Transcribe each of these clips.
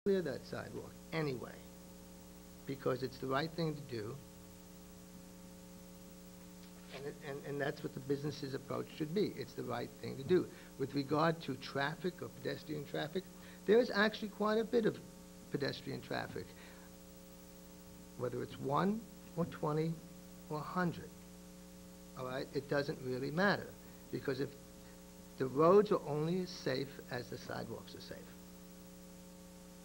clear that sidewalk anyway, because it's the right thing to do. And that's what the business's approach should be. It's the right thing to do. With regard to traffic or pedestrian traffic, there is actually quite a bit of pedestrian traffic, whether it's 1 or 20 or 100. All right? It doesn't really matter, because if the roads are only as safe as the sidewalks are safe.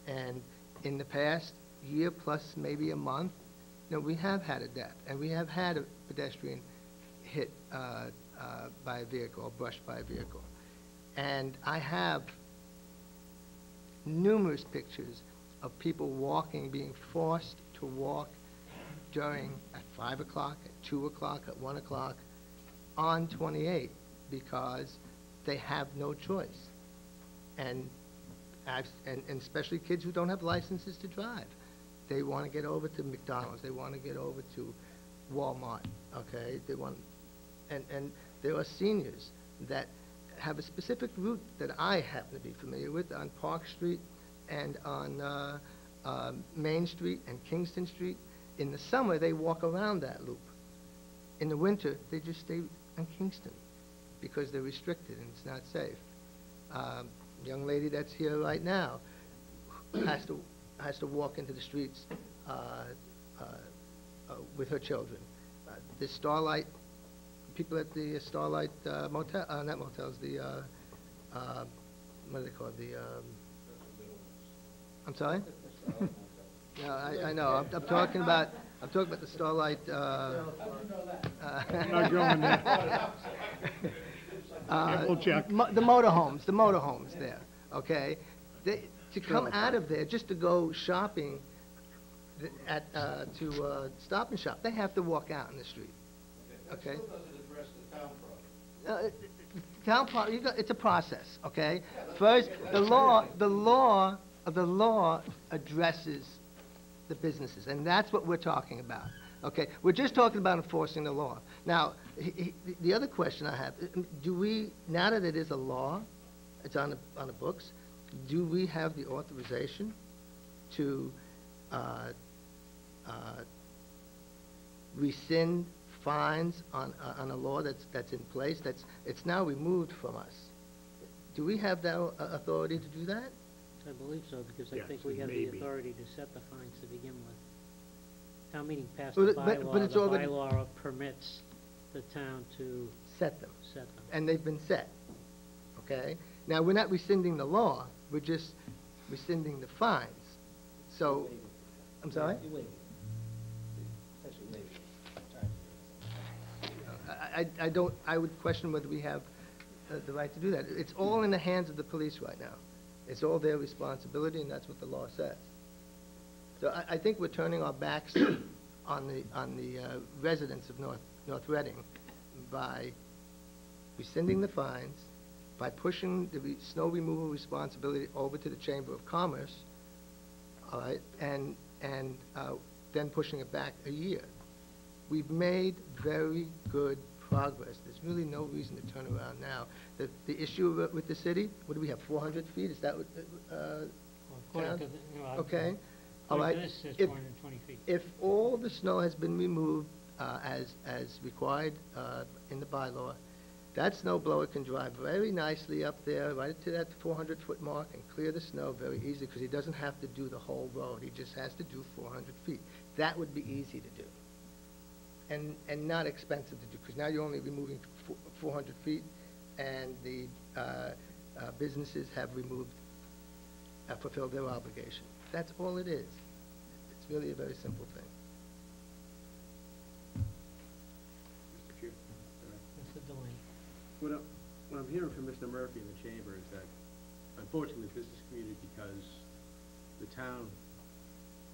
And in the past year plus maybe a month, we have had a death, and we have had a pedestrian hit by a vehicle or brushed by a vehicle. And I have numerous pictures of people walking, being forced to walk at 5 o'clock, at 2 o'clock, at 1 o'clock on 28 because they have no choice. And especially kids who don't have licenses to drive. They want to get over to McDonald's. They want to get over to Walmart, okay? And there are seniors that have a specific route that I happen to be familiar with on Park Street and on Main Street and Kingston Street. In the summer, they walk around that loop. In the winter, they just stay on Kingston because they're restricted and it's not safe. Young lady that's here right now has to walk into the streets with her children. The Starlight, people at the Starlight Motel, not motels, the, what do they call it, I'm sorry? No, I know, I'm talking about the Starlight, Not going there. We'll check. the motorhomes there, okay? To come out of there, just to go shopping to Stop and Shop, they have to walk out in the street, okay? That still doesn't address the town problem. Town problem, it's a process, okay? First, the law addresses the businesses, and that's what we're talking about, okay? We're just talking about enforcing the law. Now, the other question I have, do we, now that it is a law, it's on the books, do we have the authorization to rescind fines on a law that's in place, it's now removed from us? Do we have that authority to do that? I believe so, because I Yes, think we have the maybe. authority to set the fines to begin with. Town meeting passed Well, the but bylaw. it's The already- bylaw permits the town to Set them. set them. And they've been set, okay? Now, we're not rescinding the law, we're just rescinding the fines. So, I'm sorry? I would question whether we have the right to do that. It's all in the hands of the police right now. It's all their responsibility, and that's what the law says. So I think we're turning our backs on the residents of North Reading by rescinding the fines, by pushing the snow removal responsibility over to the Chamber of Commerce, all right, and then pushing it back a year. We've made very good progress. There's really no reason to turn around now. The issue with the city, what do we have, 400 feet? Is that what, According town? to the, Okay, all right. This says If- 420 feet. If all the snow has been removed as required in the bylaw, that snow blower can drive very nicely up there, right to that 400-foot mark, and clear the snow very easily, because he doesn't have to do the whole road. He just has to do 400 feet. That would be easy to do, and not expensive to do, because now you're only removing 400 feet, and the businesses have fulfilled their obligation. That's all it is. It's really a very simple thing. Mr. Chair, Mr. Delaney. what I'm hearing from Mr. Murphy in the chamber is that, unfortunately, the business community, because the town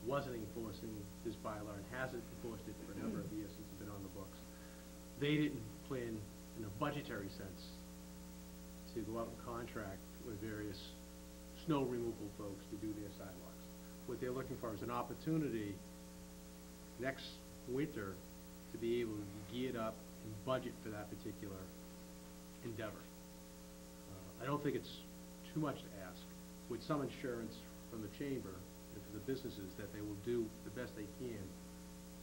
wasn't enforcing this bylaw and hasn't enforced it for a number of years since it's been on the books, they didn't plan, in a budgetary sense, to go out and contract with various snow removal folks to do their sidewalks. What they're looking for is an opportunity next winter to be able to be geared up and budget for that particular endeavor. I don't think it's too much to ask, with some insurance from the chamber and for the businesses that they will do the best they can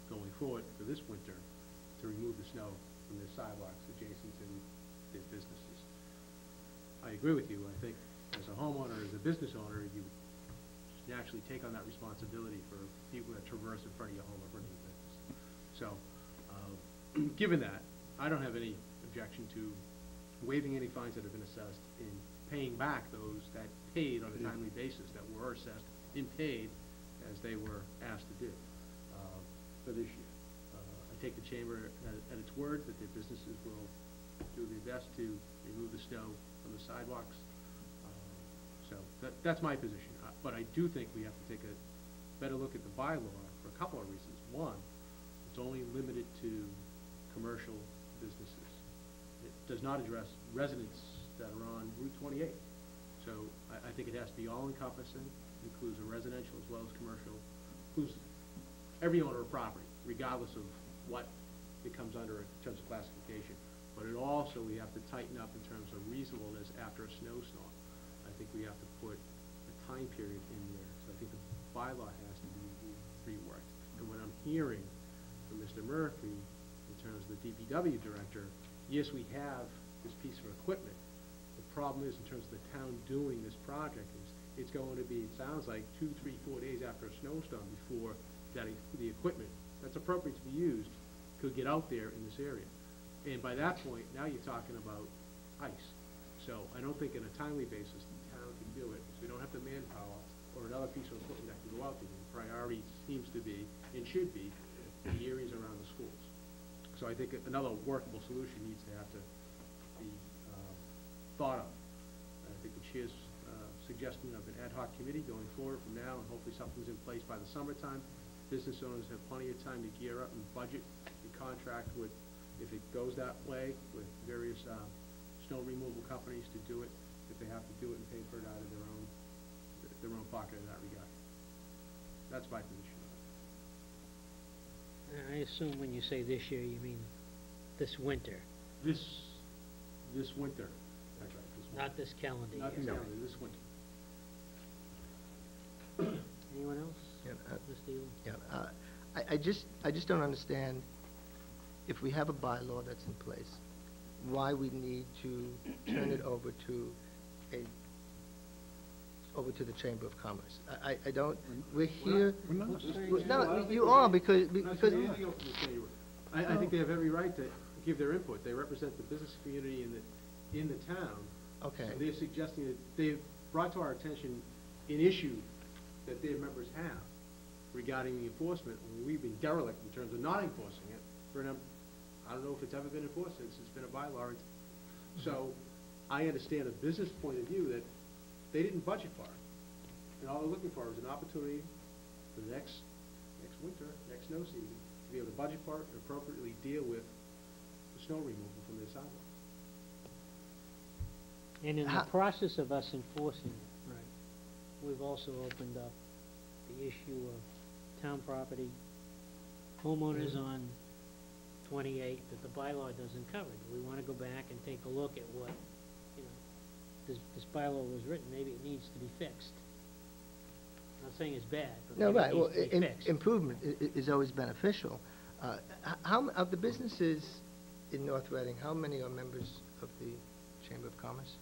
going forward for this winter to remove the snow from their sidewalks adjacent to their businesses. I agree with you. I think as a homeowner, as a business owner, you naturally take on that responsibility for people that traverse in front of your home or running your business. So, given that, I don't have any objection to waiving any fines that have been assessed in paying back those that paid on a timely basis, that were assessed and paid as they were asked to do for this year. I take the chamber at its word that their businesses will do their best to remove the snow from the sidewalks. So that's my position. But I do think we have to take a better look at the bylaw for a couple of reasons. One, it's only limited to commercial businesses. It does not address residents that are on Route 28. So I think it has to be all-encompassing, includes a residential as well as commercial, includes every owner of property, regardless of what it comes under in terms of classification. But it also, we have to tighten up in terms of reasonableness after a snowstorm. I think we have to put a time period in there. So I think the bylaw has to be reworked. And what I'm hearing from Mr. Murphy in terms of the DPW director, yes, we have this piece of equipment. The problem is, in terms of the town doing this project, is it's going to be, it sounds like, 2, 3, 4 days after a snowstorm before the equipment that's appropriate to be used could get out there in this area. And by that point, now you're talking about ice. So I don't think on a timely basis the town can do it. So we don't have the manpower or another piece of equipment that can go out there. The priority seems to be, and should be, the areas around the schools. So I think another workable solution needs to have to be thought of. I think the chair's suggestion of an ad hoc committee going forward from now, and hopefully something's in place by the summertime. Business owners have plenty of time to gear up and budget and contract with, if it goes that way, with various snow removal companies to do it, if they have to do it and pay for it out of their own pocket in that regard. That's my position on it. I assume when you say this year, you mean this winter, This winter, that's right, this winter. not this calendar year. Not this calendar, this winter. Anyone else? Yeah, Mr. Ely? Yeah, I just don't understand, if we have a bylaw that's in place, why we need to turn it over to the Chamber of Commerce. I don't, we're here. No, you are, because. I think they have every right to give their input. They represent the business community in the town. Okay. And they're suggesting that they've brought to our attention an issue that their members have regarding the enforcement. We've been derelict in terms of not enforcing it for them. I don't know if it's ever been enforced since it's been a bylaw. So I understand a business point of view that they didn't budget for it. And all they're looking for is an opportunity for the next winter, next snow season, to be able to budget for it and appropriately deal with the snow removal from their sidewalks. And in the process of us enforcing it, right, we've also opened up the issue of town property, homeowners on 28 that the bylaw doesn't cover. Do we want to go back and take a look at what, this bylaw was written, maybe it needs to be fixed? I'm not saying it's bad, but No, maybe right, it well, needs to be fixed. improvement is always beneficial. How, of the businesses in North Reading, how many are members of the Chamber of Commerce?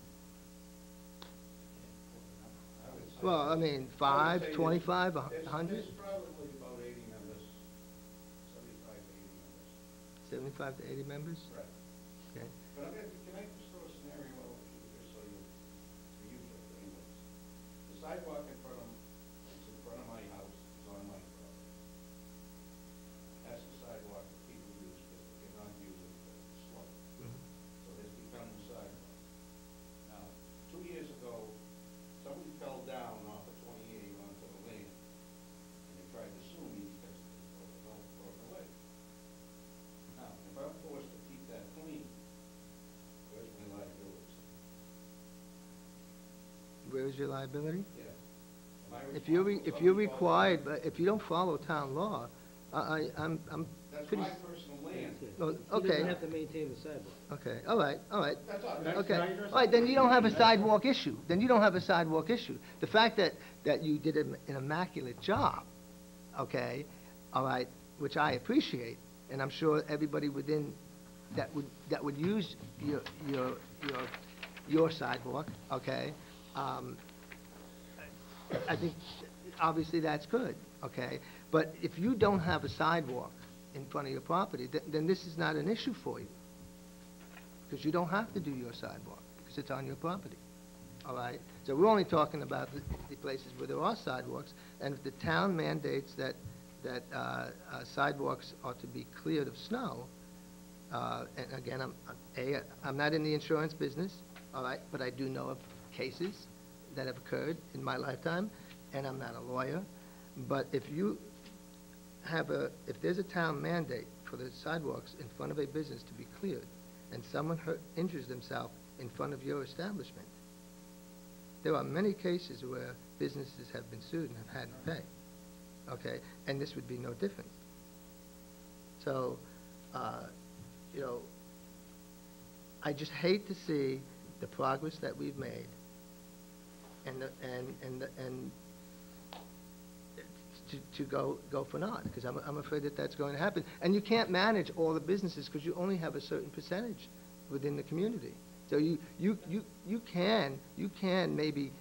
Well, I mean, 5, 25, 100? There's probably about 80 members, 75 to 80 members. 75 to 80 members? Right. Okay. But can I just throw a scenario out to you, just so you get it anyways? The sidewalk in front of my house is on my property. That's the sidewalk that people use, but they cannot use it because it's slow. So it's become the sidewalk. Now, 2 years ago, somebody fell down off of 28 onto the lane, and they tried to sue me because they broke the leg. Now, if I'm forced to keep that clean, where's my liability? Where's your liability? Yeah. Am I If you're responsible for required, but if you don't follow town law, I'm That's pretty. my personal land, here. Well, He okay. doesn't have to maintain the sidewalk. Okay, all right, all right. That's all. Okay, all right, then you don't have a sidewalk issue. Then you don't have a sidewalk issue. The fact that you did an immaculate job, okay, all right, which I appreciate, and I'm sure everybody within that would use your sidewalk, okay, I think obviously that's good, okay? But if you don't have a sidewalk in front of your property, then this is not an issue for you. Because you don't have to do your sidewalk, because it's on your property, all right? So we're only talking about the places where there are sidewalks, and if the town mandates that sidewalks are to be cleared of snow, and again, I'm not in the insurance business, all right, but I do know of cases that have occurred in my lifetime, and I'm not a lawyer, but if there's a town mandate for the sidewalks in front of a business to be cleared, and someone injures themselves in front of your establishment, there are many cases where businesses have been sued and have had to pay, okay? And this would be no different. So, you know, I just hate to see the progress that we've made and to go for naught, because I'm afraid that that's going to happen. And you can't manage all the businesses because you only have a certain percentage within the community. So you can maybe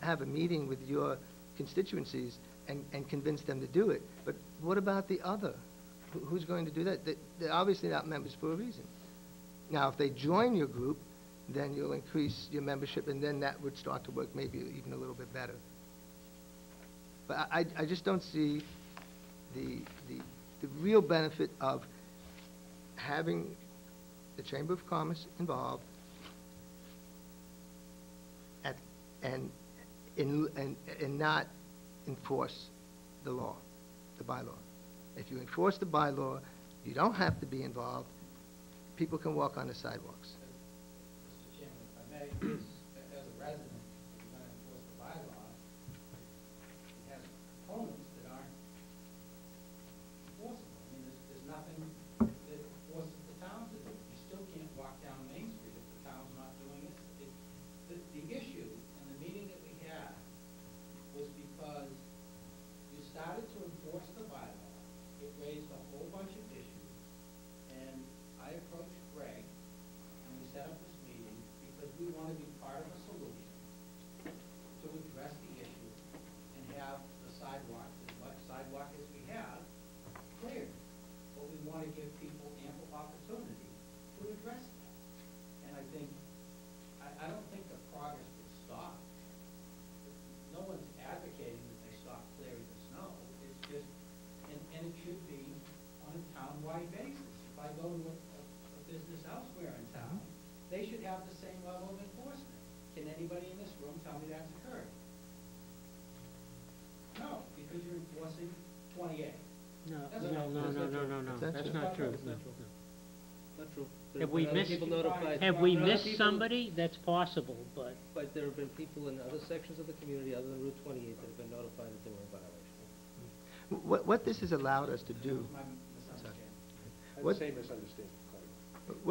have a meeting with your constituencies and convince them to do it. But what about the other? Who's going to do that? They're obviously not members for a reason. Now, if they join your group, then you'll increase your membership, and then that would start to work maybe even a little bit better. But I just don't see the real benefit of having the Chamber of Commerce involved and not enforce the law, the bylaw. If you enforce the bylaw, you don't have to be involved. People can walk on the sidewalks. Mr. Chairman, if I may, as a resident, if you're going to enforce the bylaw, it has components that aren't enforceable. I mean, there's nothing that forces the town to do it. You still can't walk down Main Street if the town's not doing it. The issue in the meeting that we had was because you started to enforce the bylaw. It raised a whole bunch of issues, and I approached Greg, and we set up this meeting because we want to be part of a solution to address the issue and have the sidewalk, as much sidewalk as we have, cleared. But we want to give people ample opportunity to address that. And I think, I don't think the progress would stop. No one's advocating that they stop clearing the snow. It's just, and it should be on a town-wide basis. If I go to a business elsewhere in town, they should have the same level of enforcement. Can anybody in this room tell me that's occurred? No, because you're enforcing 28. No, That's that's not true. Not true. Have we Other missed, people notified. have we Other missed people- somebody? That's possible, but But there have been people in other sections of the community, other than Route 28, that have been notified that they were in violation. What this has allowed us to do, My misunderstanding. What- Same misunderstanding, Clay.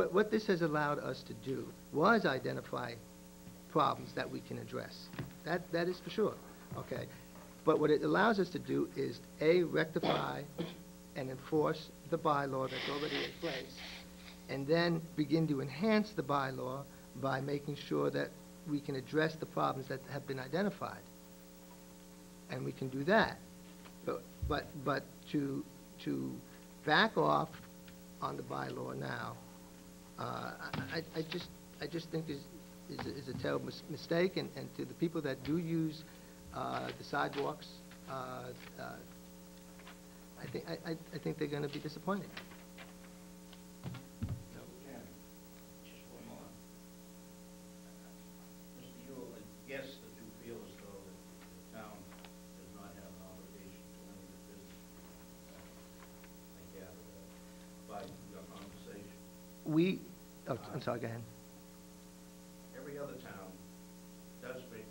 what this has allowed us to do was identify problems that we can address. That is for sure, okay? But what it allows us to do is, A, rectify and enforce the bylaw that's already in place, and then begin to enhance the bylaw by making sure that we can address the problems that have been identified. And we can do that. But to back off on the bylaw now, I just think is a terrible mistake, and to the people that do use the sidewalks, I think they're going to be disappointed. Chairman, just one more. Mr. Yule, I guess that you feel as though that the town does not have an obligation to any of the business, I gather, by your conversation. I'm sorry, go ahead. Every other town does make